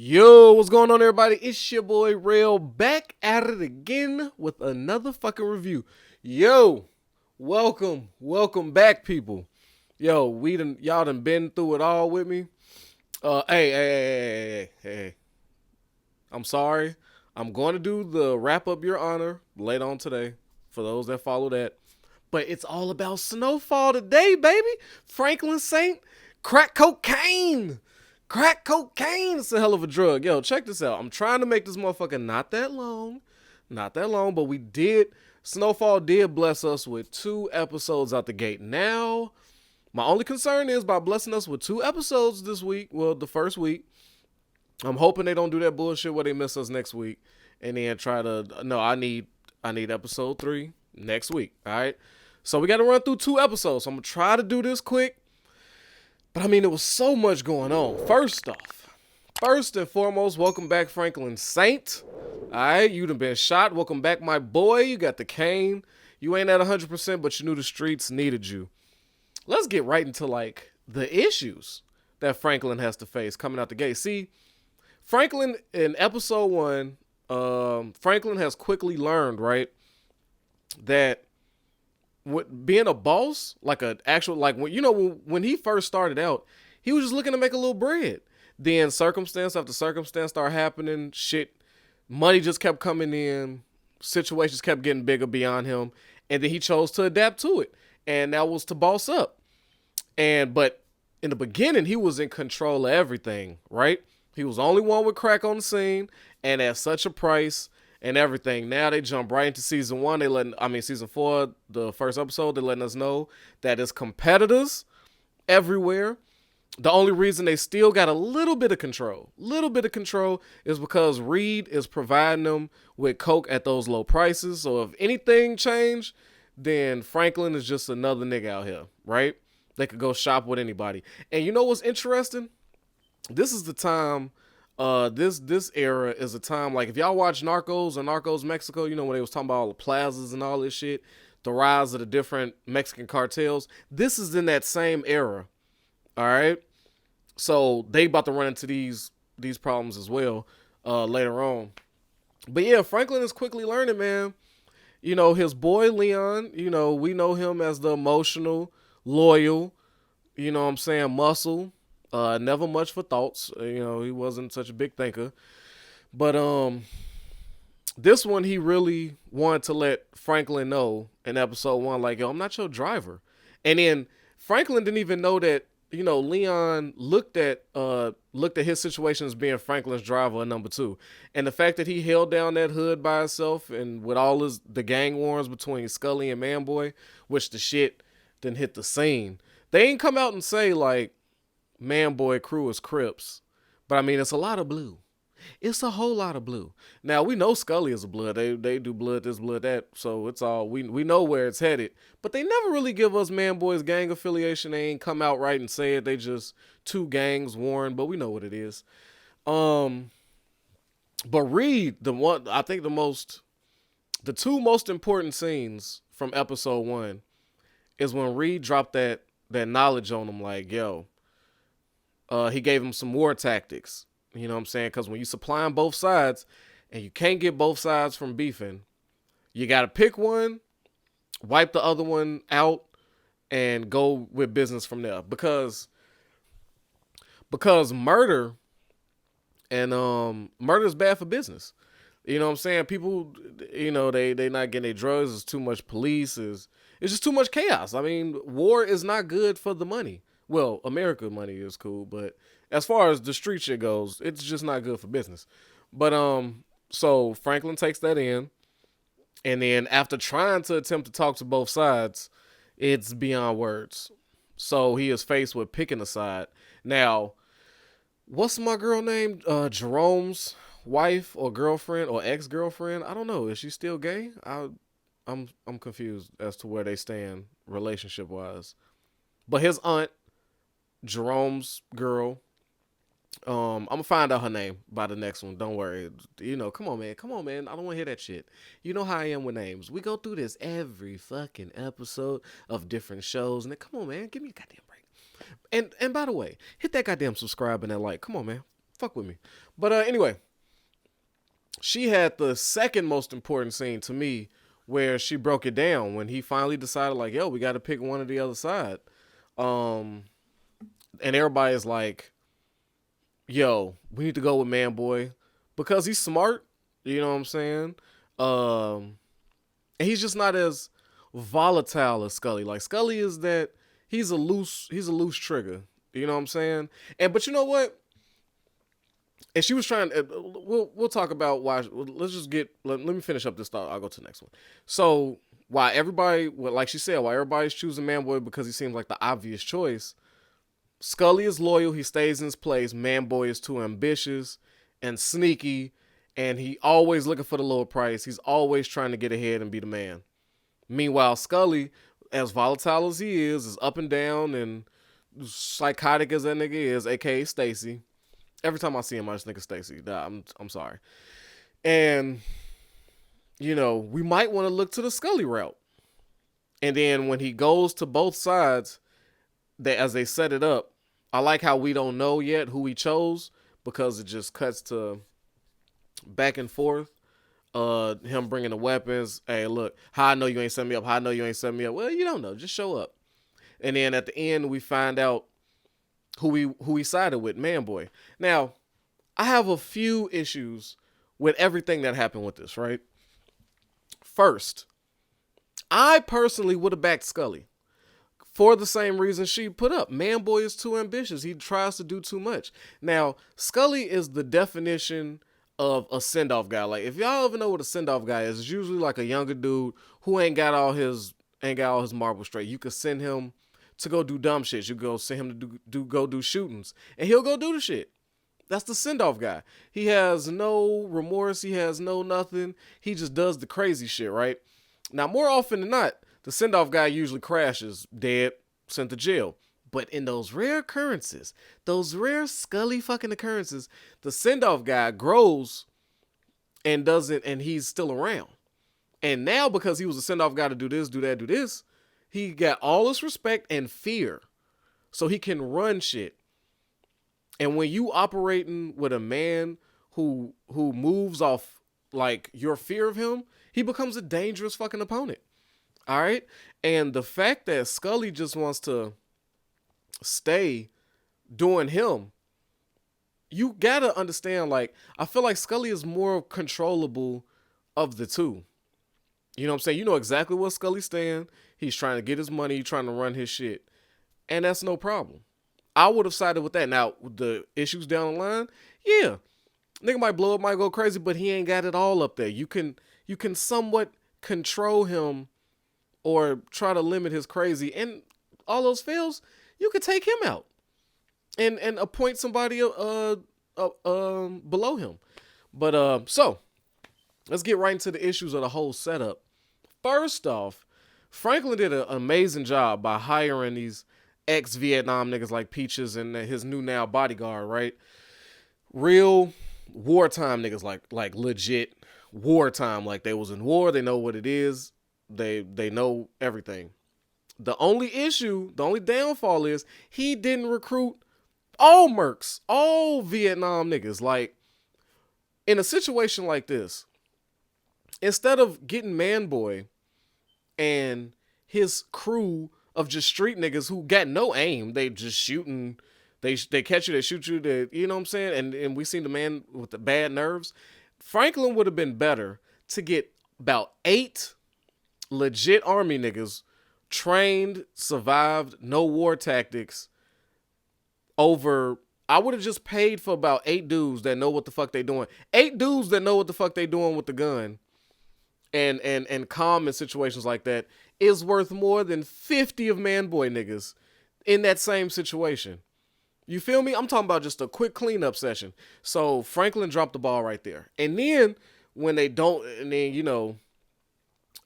Yo, what's going on, everybody? It's your boy Rail back at it again with another fucking review. Yo, welcome back, people. Yo, y'all done been through it all with me. Hey. I'm sorry. I'm going to do the wrap up your honor later on today for those that follow that. But it's all about Snowfall today, baby. Franklin Saint, crack cocaine. Crack cocaine. It's a hell of a drug. Yo, check this out. I'm trying to make this motherfucker not that long. Not that long, but Snowfall did bless us with 2 episodes out the gate. Now, my only concern is by blessing us with 2 episodes this week, well, the first week, I'm hoping they don't do that bullshit where they miss us next week and then try to, no, I need episode 3 next week, all right? So we got to run through 2 episodes. So I'm going to try to do this quick. But I mean, there was so much going on. First and foremost, welcome back, Franklin Saint. All right, you done been shot. Welcome back, my boy. You got the cane. You ain't at 100%, but you knew the streets needed you. Let's get right into, like, the issues that Franklin has to face coming out the gate. See, Franklin, in episode 1, Franklin has quickly learned, right, that being a boss, like an actual, like when he first started out, he was just looking to make a little bread. Then circumstance after circumstance started happening. Money just kept coming in. Situations kept getting bigger beyond him, and then he chose to adapt to it, and that was to boss up. But in the beginning, he was in control of everything, right? He was the only one with crack on the scene, and at such a price. And everything. Now they jump right into season 1. Season 4, the first episode, they're letting us know that it's competitors everywhere. The only reason they still got a little bit of control is because Reed is providing them with coke at those low prices. So if anything changed, then Franklin is just another nigga out here, right? They could go shop with anybody. And you know what's interesting? This is the time. This era is a time, like, if y'all watch Narcos or Narcos Mexico, you know, when they was talking about all the plazas and all this shit, the rise of the different Mexican cartels. This is in that same era. All right. So they about to run into these problems as well, later on. But yeah, Franklin is quickly learning, man. You know, his boy Leon, you know, we know him as the emotional, loyal, you know what I'm saying, muscle. Never much for thoughts. You know, he wasn't such a big thinker. But this one, he really wanted to let Franklin know in episode 1, like, yo, I'm not your driver. And then Franklin didn't even know that, you know, Leon looked at his situation as being Franklin's driver in number 2. And the fact that he held down that hood by himself and with all the gang wars between Scully and Manboy, which the shit didn't hit the scene. They ain't come out and say, like, Manboy crew is Crips. But I mean, it's a lot of blue. It's a whole lot of blue. Now, we know Scully is a blood. They do blood this, blood that. So it's all, we know where it's headed. But they never really give us Manboy's gang affiliation. They ain't come out right and say it. They just 2 gangs warring, but we know what it is. But Reed, the 2 most important scenes from episode 1 is when Reed dropped that knowledge on him, like, yo, he gave him some war tactics. You know what I'm saying? Because when you supplying both sides and you can't get both sides from beefing, you got to pick one, wipe the other one out, and go with business from there. Because murder is bad for business. You know what I'm saying? People, you know, they not getting their drugs. There's too much police. It's just too much chaos. I mean, war is not good for the money. Well, America money is cool, but as far as the street shit goes, it's just not good for business. But so Franklin takes that in, and then after trying to attempt to talk to both sides, it's beyond words. So he is faced with picking a side. Now, what's my girl name? Jerome's wife or girlfriend or ex-girlfriend? I don't know. Is she still gay? I'm confused as to where they stand relationship wise. But his aunt, Jerome's girl, I'm gonna find out her name by the next one. Don't worry. You know, come on, man. I don't want to hear that shit. You know how I am with names. We go through this every fucking episode of different shows. And then, come on, man. Give me a goddamn break. And by the way, hit that goddamn subscribe and that like. Come on, man. Fuck with me. But anyway, she had the second most important scene to me where she broke it down when he finally decided like, yo, we got to pick one or the other side. Um, and everybody's like, yo, we need to go with Man Boy because he's smart. You know what I'm saying? And he's just not as volatile as Scully. Like Scully is that he's a loose trigger. You know what I'm saying? And but you know what? And she was trying. We'll talk about why. Let's just get. Let me finish up this thought. I'll go to the next one. So why everybody, like she said, why everybody's choosing Man Boy because he seems like the obvious choice. Scully is loyal. He stays in his place. Man Boy is too ambitious and sneaky, and he always looking for the lower price. He's always trying to get ahead and be the man. Meanwhile, Scully, as volatile as he is up and down and psychotic as that nigga is, aka Stacy. Every time I see him, I just think of Stacy. I'm sorry. And, you know, we might want to look to the Scully route. And then when he goes to both sides, as they set it up, I like how we don't know yet who he chose because it just cuts to back and forth. Him bringing the weapons. Hey, look, how I know you ain't set me up. How I know you ain't set me up. Well, you don't know. Just show up. And then at the end, we find out who he sided with, Man Boy. Now, I have a few issues with everything that happened with this, right? First, I personally would have backed Scully for the same reason she put up. Man Boy is too ambitious. He tries to do too much. Now, Scully is the definition of a send-off guy. Like, if y'all ever know what a send-off guy is, it's usually like a younger dude who ain't got all his marbles straight. You could send him to go do dumb shit. You go send him to go do shootings, and he'll go do the shit. That's the send-off guy. He has no remorse. He has no nothing. He just does the crazy shit, right? Now, more often than not, the send-off guy usually crashes, dead, sent to jail. But in those rare occurrences, those rare Scully fucking occurrences, the send-off guy grows and doesn't, and he's still around. And now, because he was a send-off guy to do this, do that, do this, he got all this respect and fear. So he can run shit. And when you operating with a man who moves off like your fear of him, he becomes a dangerous fucking opponent. All right? And the fact that Scully just wants to stay doing him, you gotta understand, like, I feel like Scully is more controllable of the two. You know what I'm saying? You know exactly where Scully's staying. He's trying to get his money. He's trying to run his shit. And that's no problem. I would have sided with that. Now, the issues down the line, yeah. Nigga might blow up, might go crazy, but he ain't got it all up there. You can somewhat control him or try to limit his crazy. And all those fails, you could take him out and appoint somebody below him. But so let's get right into the issues of the whole setup. First off, Franklin did an amazing job by hiring these ex-Vietnam niggas like Peaches and his new now bodyguard, right? Real wartime niggas, like legit wartime, like they was in war. They know what it is. They know everything. The only issue, the only downfall is he didn't recruit all mercs, all Vietnam niggas. Like, in a situation like this, instead of getting Man Boy and his crew of just street niggas who got no aim, they just shooting, they catch you, they shoot you, you know what I'm saying? And we seen the man with the bad nerves. Franklin would have been better to get about 8 legit army niggas, trained, survived, no war tactics, over. I would have just paid for about 8 dudes that know what the fuck they doing. 8 dudes that know what the fuck they doing with the gun and calm in situations like that is worth more than 50 of Man Boy niggas in that same situation. You feel me? I'm talking about just a quick cleanup session. So Franklin dropped the ball right there. And then when they don't, and then, you know,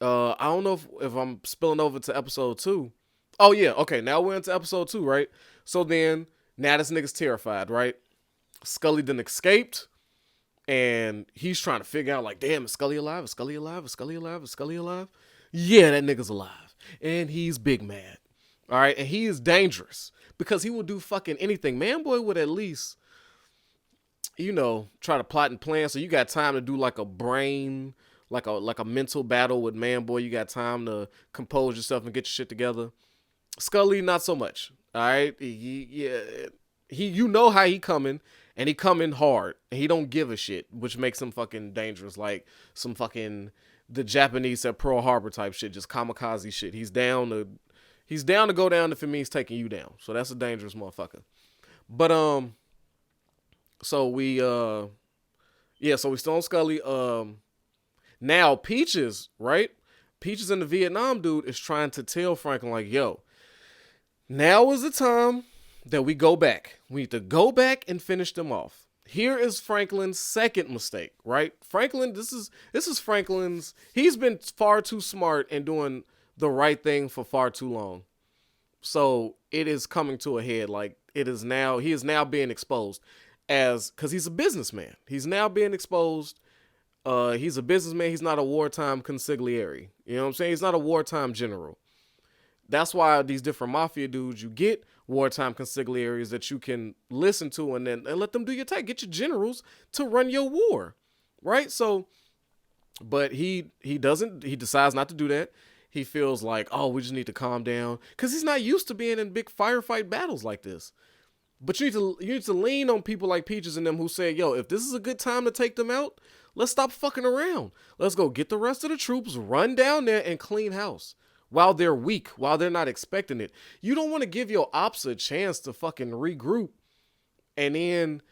I don't know if I'm spilling over to episode 2. Oh yeah, okay, now we're into episode 2, right? So then, now this nigga's terrified, right? Scully done escaped, and he's trying to figure out, like, damn, is Scully alive? Is Scully alive? Is Scully alive? Is Scully alive? Yeah, that nigga's alive. And he's big mad. All right, and he is dangerous because he will do fucking anything. Man Boy would at least try to plot and plan. So you got time to do like a brain, like a mental battle with Man Boy. You got time to compose yourself and get your shit together. Scully, not so much. All right, you know how he coming, and he coming hard, and he don't give a shit, which makes him fucking dangerous, like some fucking the Japanese at Pearl Harbor type shit, just kamikaze shit. He's down to go down if it means taking you down. So that's a dangerous motherfucker. But so we still on Scully. Now Peaches, right? Peaches and the Vietnam dude is trying to tell Franklin like, yo, now is the time that we go back. We need to go back and finish them off. Here is Franklin's second mistake, right? Franklin, this is Franklin's. He's been far too smart and doing the right thing for far too long. So it is coming to a head. Like he is now being exposed because he's a businessman. He's now being exposed. He's a businessman. He's not a wartime consigliere. You know what I'm saying? He's not a wartime general. That's why these different mafia dudes, you get wartime consiglieres that you can listen to and let them do your take. Get your generals to run your war, right? So, but he decides not to do that. He feels like, oh, we just need to calm down because he's not used to being in big firefight battles like this. But you need to lean on people like Peaches and them who say, yo, if this is a good time to take them out, let's stop fucking around. Let's go get the rest of the troops, run down there and clean house. While they're weak, while they're not expecting it. You don't want to give your ops a chance to fucking regroup and then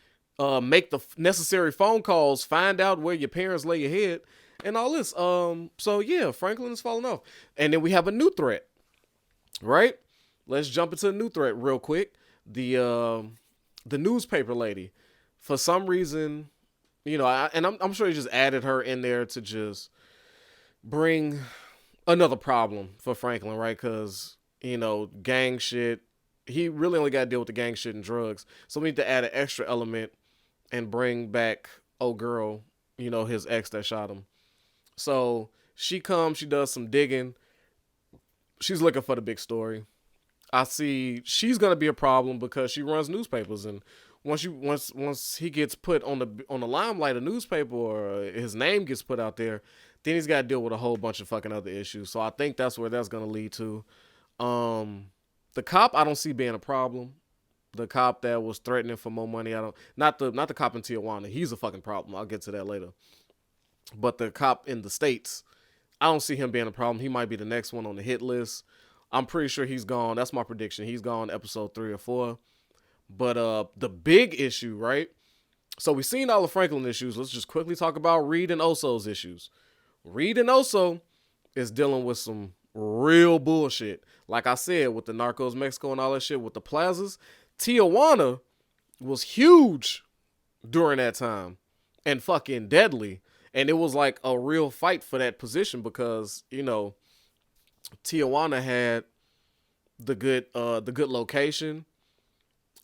make the necessary phone calls, find out where your parents lay your head, and all this. So yeah, Franklin is falling off. And then we have a new threat, right? Let's jump into a new threat real quick. The newspaper lady. For some reason, I'm sure he just added her in there to just bring another problem for Franklin, right? Because, gang shit. He really only got to deal with the gang shit and drugs. So we need to add an extra element and bring back old girl, his ex that shot him. So she comes, she does some digging. She's looking for the big story. I see she's gonna be a problem because she runs newspapers, and once he gets put on the limelight of newspaper or his name gets put out there, then he's got to deal with a whole bunch of fucking other issues. So I think that's where that's gonna lead to. The cop I don't see being a problem. The cop that was threatening for more money, not the cop in Tijuana. He's a fucking problem. I'll get to that later. But the cop in the States, I don't see him being a problem. He might be the next one on the hit list. I'm pretty sure he's gone. That's my prediction. He's gone episode 3 or 4. But the big issue, right? So we've seen all the Franklin issues. Let's just quickly talk about Reed and Oso's issues. Reed and Oso is dealing with some real bullshit. Like I said, with the Narcos Mexico and all that shit with the plazas. Tijuana was huge during that time and fucking deadly. And it was like a real fight for that position because, Tijuana had the good location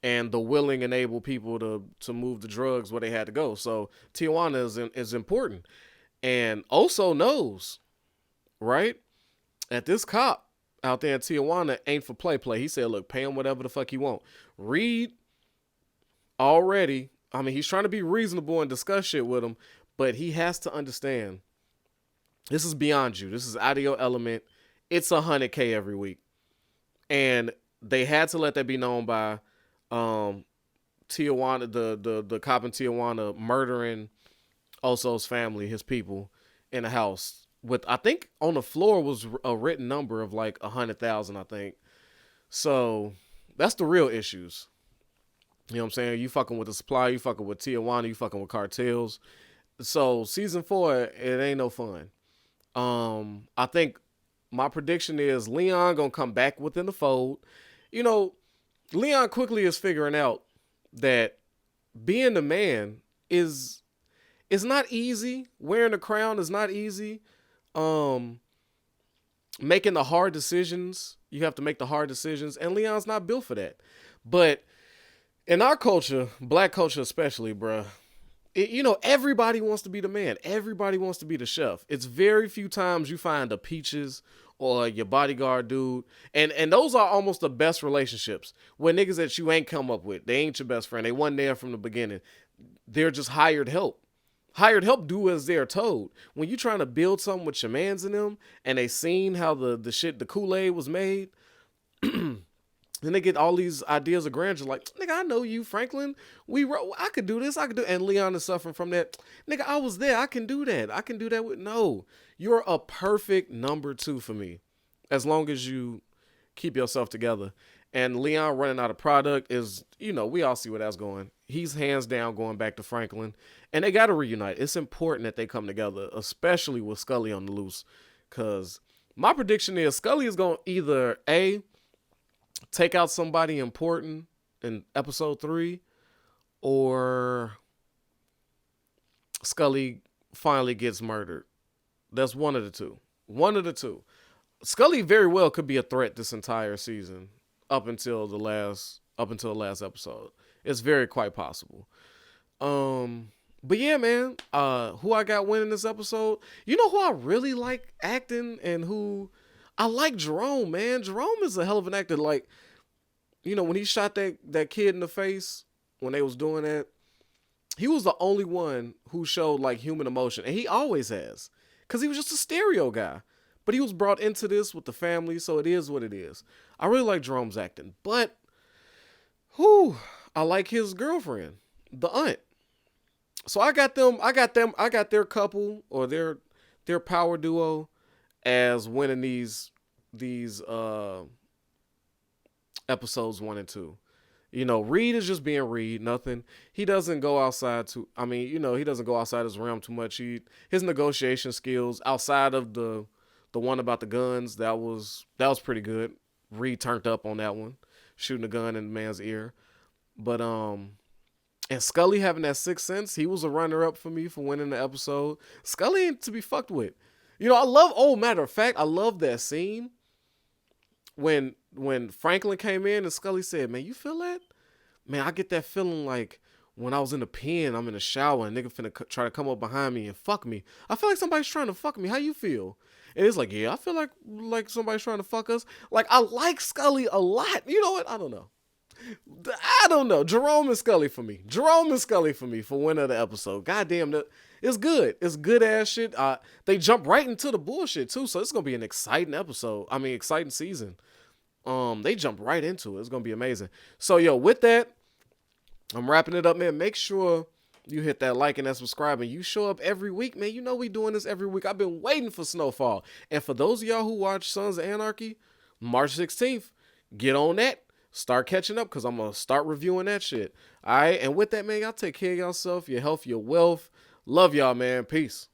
and the willing and able people to move the drugs where they had to go. So Tijuana is important. And Oso knows, right? That this cop out there in Tijuana ain't for play. He said, look, pay him whatever the fuck you want. Reed already, he's trying to be reasonable and discuss shit with him, but he has to understand this is beyond you. This is out of your element. It's $100K every week. And they had to let that be known by Tijuana, the cop in Tijuana murdering Oso's family, his people, in a house with, I think on the floor was a written number of like 100,000, I think. So that's the real issues. You know what I'm saying? You fucking with the supply, you fucking with Tijuana, you fucking with cartels. So season 4, it ain't no fun. I think my prediction is Leon gonna come back within the fold. Leon quickly is figuring out that being the man is not easy. Wearing the crown is not easy. Making the hard decisions, you have to make the hard decisions, and Leon's not built for that. But in our culture, black culture especially, bruh, everybody wants to be the man. Everybody wants to be the chef. It's very few times you find a Peaches or your bodyguard dude. And those are almost the best relationships. When niggas that you ain't come up with, they ain't your best friend. They wasn't there from the beginning. They're just hired help. Hired help do as they're told. When you trying to build something with your mans in them and they seen how the Kool-Aid was made, then they get all these ideas of grandeur, like, nigga, I know you, Franklin. I could do this, I could do. And Leon is suffering from that. Nigga, I was there. I can do that. I can do that with no. You're a perfect number 2 for me, as long as you keep yourself together. And Leon running out of product is, we all see where that's going. He's hands down going back to Franklin, and they got to reunite. It's important that they come together, especially with Scully on the loose, because my prediction is Scully is going to either take out somebody important in episode 3, or Scully finally gets murdered. That's one of the two. One of the two. Scully very well could be a threat this entire season up until the last episode. It's very quite possible. But yeah, man, who I got winning this episode? You know who I really like acting and who I like? Jerome, man. Jerome is a hell of an actor. Like, when he shot that kid in the face when they was doing that, he was the only one who showed like human emotion, and he always has, because he was just a stereo guy. But he was brought into this with the family, so it is what it is. I really like Jerome's acting, but I like his girlfriend, the aunt. So I got their couple or their power duo as winning these episodes 1 and 2. Reed is just being Reed, nothing. He doesn't go outside he doesn't go outside his realm too much. His negotiation skills outside of the one about the guns, that was pretty good. Reed turned up on that one, shooting a gun in the man's ear. But and Scully having that sixth sense, he was a runner-up for me for winning the episode. Scully ain't to be fucked with. Matter of fact, I love that scene when Franklin came in and Scully said, man, you feel that? Man, I get that feeling like when I was in the pen, I'm in the shower, and nigga finna try to come up behind me and fuck me. I feel like somebody's trying to fuck me. How you feel? And it's like, yeah, I feel like somebody's trying to fuck us. Like, I like Scully a lot. You know what? I don't know. Jerome and Scully for me. For winner of the episode. Goddamn, it's good. It's good ass shit. They jump right into the bullshit too, so it's gonna be an exciting episode. Exciting season. They jump right into it. It's gonna be amazing. So yo, with that, I'm wrapping it up, man. Make sure you hit that like and that subscribe, and you show up every week, man. We doing this every week. I've been waiting for Snowfall. And for those of y'all who watch Sons of Anarchy, March 16th, get on that. Start catching up, because I'm going to start reviewing that shit. All right? And with that, man, y'all take care of yourself, your health, your wealth. Love y'all, man. Peace.